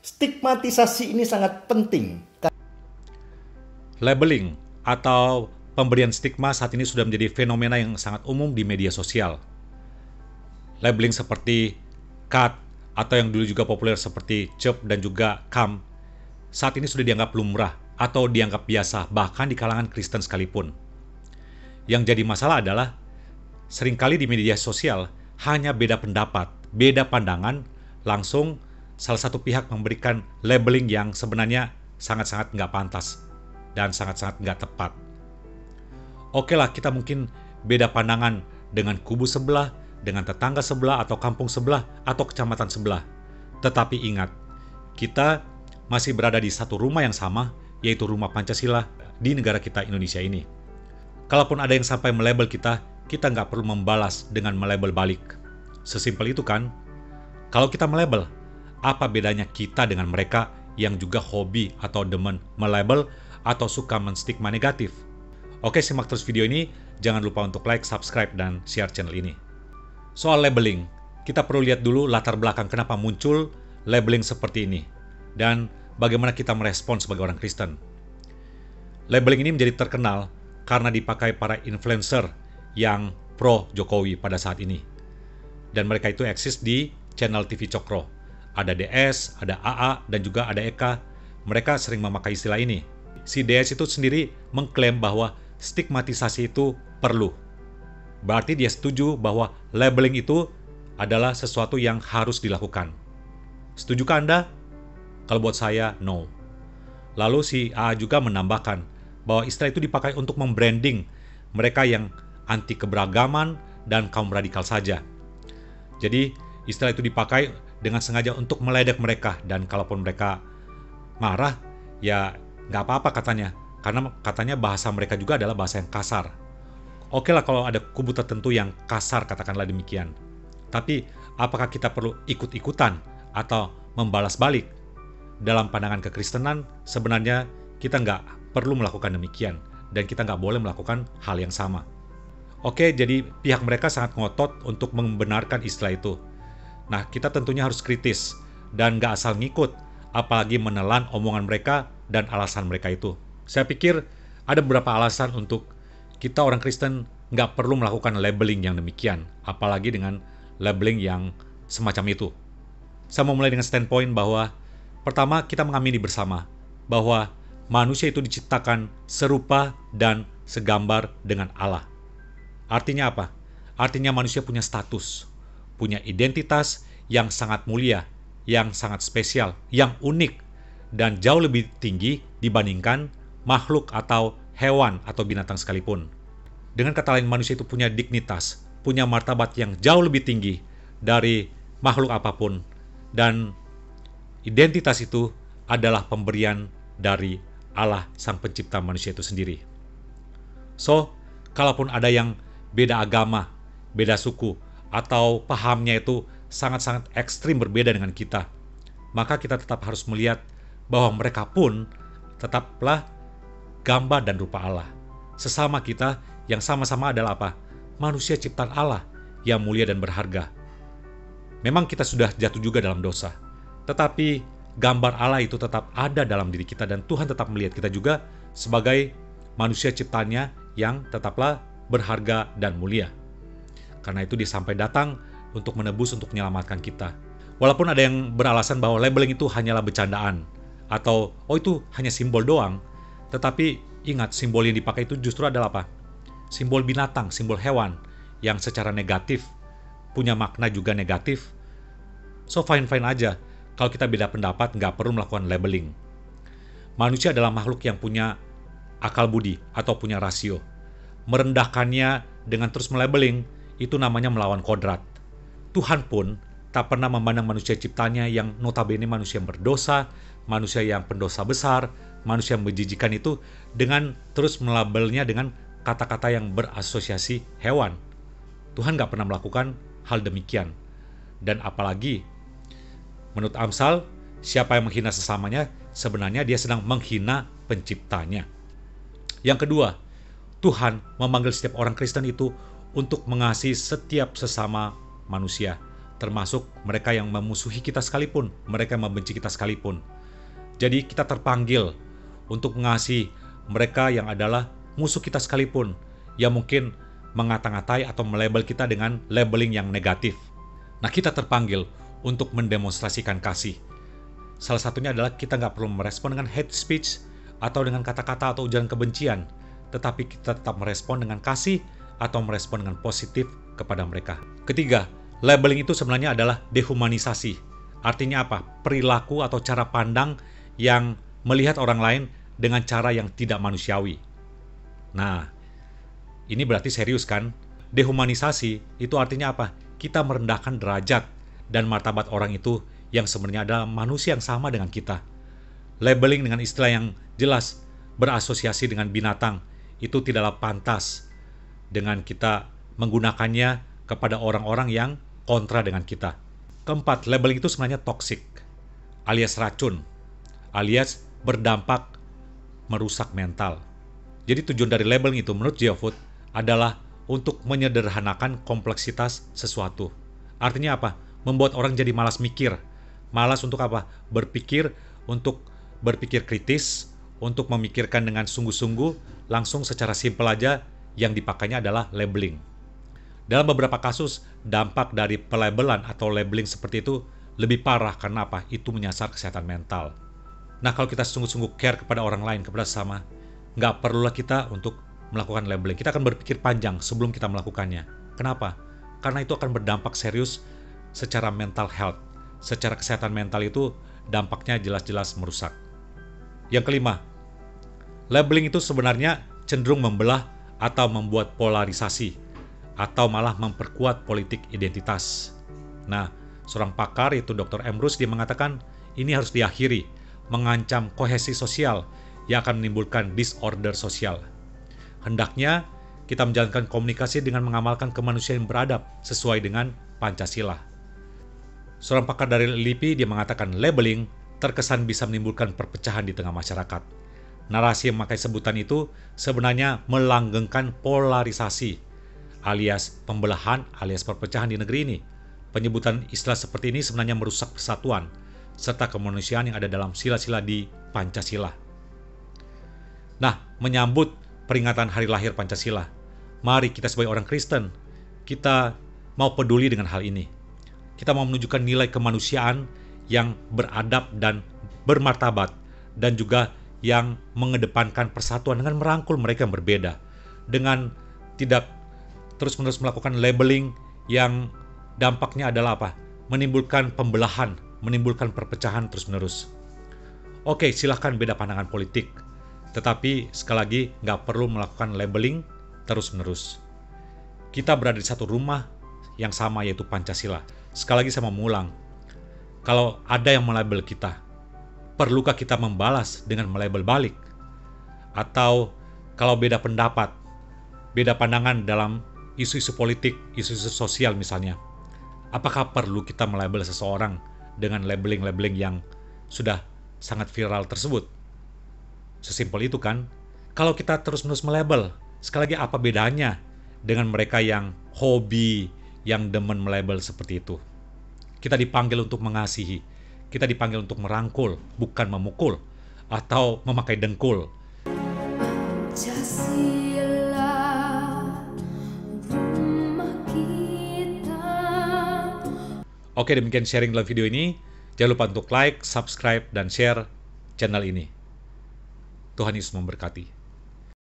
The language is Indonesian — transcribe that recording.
Stigmatisasi ini sangat penting. Labeling atau pemberian stigma saat ini sudah menjadi fenomena yang sangat umum di media sosial. Labeling seperti cut atau yang dulu juga populer seperti cep dan juga cam saat ini sudah dianggap lumrah atau dianggap biasa bahkan di kalangan Kristen sekalipun. Yang jadi masalah adalah seringkali di media sosial hanya beda pendapat, beda pandangan, langsung salah satu pihak memberikan labeling yang sebenarnya sangat-sangat nggak pantas dan sangat-sangat nggak tepat. Oke lah, kita mungkin beda pandangan dengan kubu sebelah, dengan tetangga sebelah atau kampung sebelah atau kecamatan sebelah. Tetapi ingat, kita masih berada di satu rumah yang sama, yaitu rumah Pancasila di negara kita Indonesia ini. Kalaupun ada yang sampai melabel kita nggak perlu membalas dengan melabel balik. Sesimpel itu kan? Kalau kita melabel, apa bedanya kita dengan mereka yang juga hobi atau demen melabel atau suka menstigma negatif? Oke, simak terus video ini. Jangan lupa untuk like, subscribe, dan share channel ini. Soal labeling, kita perlu lihat dulu latar belakang kenapa muncul labeling seperti ini dan bagaimana kita merespon sebagai orang Kristen. Labeling ini menjadi terkenal karena dipakai para influencer yang pro Jokowi pada saat ini. Dan mereka itu eksis di channel TV Cokro. Ada DS, ada AA, dan juga ada Eka. Mereka sering memakai istilah ini. Si DS itu sendiri mengklaim bahwa stigmatisasi itu perlu. Berarti dia setuju bahwa labeling itu adalah sesuatu yang harus dilakukan. Setujukah Anda? Kalau buat saya, no. Lalu si AA juga menambahkan bahwa istilah itu dipakai untuk membranding mereka yang anti keberagaman dan kaum radikal saja. Jadi istilah itu dipakai dengan sengaja untuk meledek mereka, dan kalaupun mereka marah, ya nggak apa-apa katanya, karena katanya bahasa mereka juga adalah bahasa yang kasar. Oke lah kalau ada kubu tertentu yang kasar, katakanlah demikian. Tapi apakah kita perlu ikut-ikutan atau membalas balik? Dalam pandangan kekristenan, sebenarnya kita nggak perlu melakukan demikian, dan kita nggak boleh melakukan hal yang sama. Oke, jadi pihak mereka sangat ngotot untuk membenarkan istilah itu. Nah, kita tentunya harus kritis dan nggak asal ngikut, apalagi menelan omongan mereka dan alasan mereka itu. Saya pikir ada beberapa alasan untuk kita orang Kristen nggak perlu melakukan labeling yang demikian, apalagi dengan labeling yang semacam itu. Saya mau mulai dengan standpoint bahwa pertama, kita mengamini bersama bahwa manusia itu diciptakan serupa dan segambar dengan Allah. Artinya apa? Artinya manusia punya status, punya identitas yang sangat mulia, yang sangat spesial, yang unik, dan jauh lebih tinggi dibandingkan makhluk atau hewan atau binatang sekalipun. Dengan kata lain, manusia itu punya dignitas, punya martabat yang jauh lebih tinggi dari makhluk apapun, dan identitas itu adalah pemberian dari Allah Sang Pencipta manusia itu sendiri. So, kalaupun ada yang beda agama, beda suku, atau pahamnya itu sangat-sangat ekstrim berbeda dengan kita, maka kita tetap harus melihat bahwa mereka pun tetaplah gambar dan rupa Allah. Sesama kita yang sama-sama adalah apa? Manusia ciptaan Allah yang mulia dan berharga. Memang kita sudah jatuh juga dalam dosa, tetapi gambar Allah itu tetap ada dalam diri kita, dan Tuhan tetap melihat kita juga sebagai manusia ciptaannya yang tetaplah berharga dan mulia. Karena itu dia sampai datang untuk menebus, untuk menyelamatkan kita. Walaupun ada yang beralasan bahwa labeling itu hanyalah bercandaan, atau itu hanya simbol doang, tetapi ingat, simbol yang dipakai itu justru adalah apa? Simbol binatang, simbol hewan, yang secara negatif, punya makna juga negatif. So fine-fine aja, kalau kita beda pendapat nggak perlu melakukan labeling. Manusia adalah makhluk yang punya akal budi atau punya rasio. Merendahkannya dengan terus melabeling, itu namanya melawan kodrat. Tuhan pun tak pernah memandang manusia ciptanya yang notabene manusia yang berdosa, manusia yang pendosa besar, manusia yang menjijikan itu, dengan terus melabelnya dengan kata-kata yang berasosiasi hewan. Tuhan gak pernah melakukan hal demikian. Dan apalagi, menurut Amsal, siapa yang menghina sesamanya, sebenarnya dia sedang menghina penciptanya. Yang kedua, Tuhan memanggil setiap orang Kristen itu untuk mengasihi setiap sesama manusia, termasuk mereka yang memusuhi kita sekalipun, mereka yang membenci kita sekalipun. Jadi kita terpanggil untuk mengasihi mereka yang adalah musuh kita sekalipun, yang mungkin mengata-ngatai atau melabel kita dengan labeling yang negatif. Nah, kita terpanggil untuk mendemonstrasikan kasih. Salah satunya adalah kita nggak perlu merespon dengan hate speech atau dengan kata-kata atau ujaran kebencian, tetapi kita tetap merespon dengan kasih atau merespon dengan positif kepada mereka. Ketiga, labeling itu sebenarnya adalah dehumanisasi. Artinya apa? Perilaku atau cara pandang yang melihat orang lain dengan cara yang tidak manusiawi. Nah, ini berarti serius kan? Dehumanisasi itu artinya apa? Kita merendahkan derajat dan martabat orang itu yang sebenarnya adalah manusia yang sama dengan kita. Labeling dengan istilah yang jelas berasosiasi dengan binatang itu tidaklah pantas dengan kita menggunakannya kepada orang-orang yang kontra dengan kita. Keempat, labeling itu sebenarnya toksik, alias racun, alias berdampak merusak mental. Jadi tujuan dari labeling itu menurut Geofood adalah untuk menyederhanakan kompleksitas sesuatu. Artinya apa? Membuat orang jadi malas mikir. Malas untuk apa? Untuk berpikir kritis, untuk memikirkan dengan sungguh-sungguh, langsung secara simpel aja yang dipakainya adalah labeling. Dalam beberapa kasus, dampak dari pelabelan atau labeling seperti itu lebih parah karena apa? Itu menyasar kesehatan mental. Nah, kalau kita sungguh-sungguh care kepada orang lain, kepada sesama, nggak perlulah kita untuk melakukan labeling. Kita akan berpikir panjang sebelum kita melakukannya. Kenapa? Karena itu akan berdampak serius secara mental health. Secara kesehatan mental itu dampaknya jelas-jelas merusak. Yang kelima, labeling itu sebenarnya cenderung membelah atau membuat polarisasi, atau malah memperkuat politik identitas. Nah, seorang pakar yaitu Dr. Ambrose dia mengatakan ini harus diakhiri, mengancam kohesi sosial yang akan menimbulkan disorder sosial. Hendaknya kita menjalankan komunikasi dengan mengamalkan kemanusiaan yang beradab sesuai dengan Pancasila. Seorang pakar dari LIPI dia mengatakan labeling terkesan bisa menimbulkan perpecahan di tengah masyarakat. Narasi yang memakai sebutan itu sebenarnya melanggengkan polarisasi, alias pembelahan, alias perpecahan di negeri ini. Penyebutan istilah seperti ini sebenarnya merusak persatuan, serta kemanusiaan yang ada dalam sila-sila di Pancasila. Nah, menyambut peringatan Hari Lahir Pancasila, mari kita sebagai orang Kristen, kita mau peduli dengan hal ini. Kita mau menunjukkan nilai kemanusiaan yang beradab dan bermartabat, dan juga yang mengedepankan persatuan dengan merangkul mereka yang berbeda, dengan tidak terus-menerus melakukan labeling yang dampaknya adalah apa? Menimbulkan pembelahan, menimbulkan perpecahan terus-menerus. Oke, silahkan beda pandangan politik, tetapi sekali lagi nggak perlu melakukan labeling terus-menerus. Kita berada di satu rumah yang sama yaitu Pancasila. Sekali lagi saya mau mengulang, kalau ada yang melabel kita, perlukah kita membalas dengan melabel balik? Atau kalau beda pendapat, beda pandangan dalam isu-isu politik, isu-isu sosial misalnya, apakah perlu kita melabel seseorang dengan labeling-labeling yang sudah sangat viral tersebut? Sesimpel itu kan? Kalau kita terus-menerus melabel, sekali lagi apa bedanya dengan mereka yang hobi, yang demen melabel seperti itu? Kita dipanggil untuk mengasihi, kita dipanggil untuk merangkul, bukan memukul atau memakai dengkul. Oke, demikian sharing dalam video ini. Jangan lupa untuk like, subscribe, dan share channel ini. Tuhan Yesus memberkati.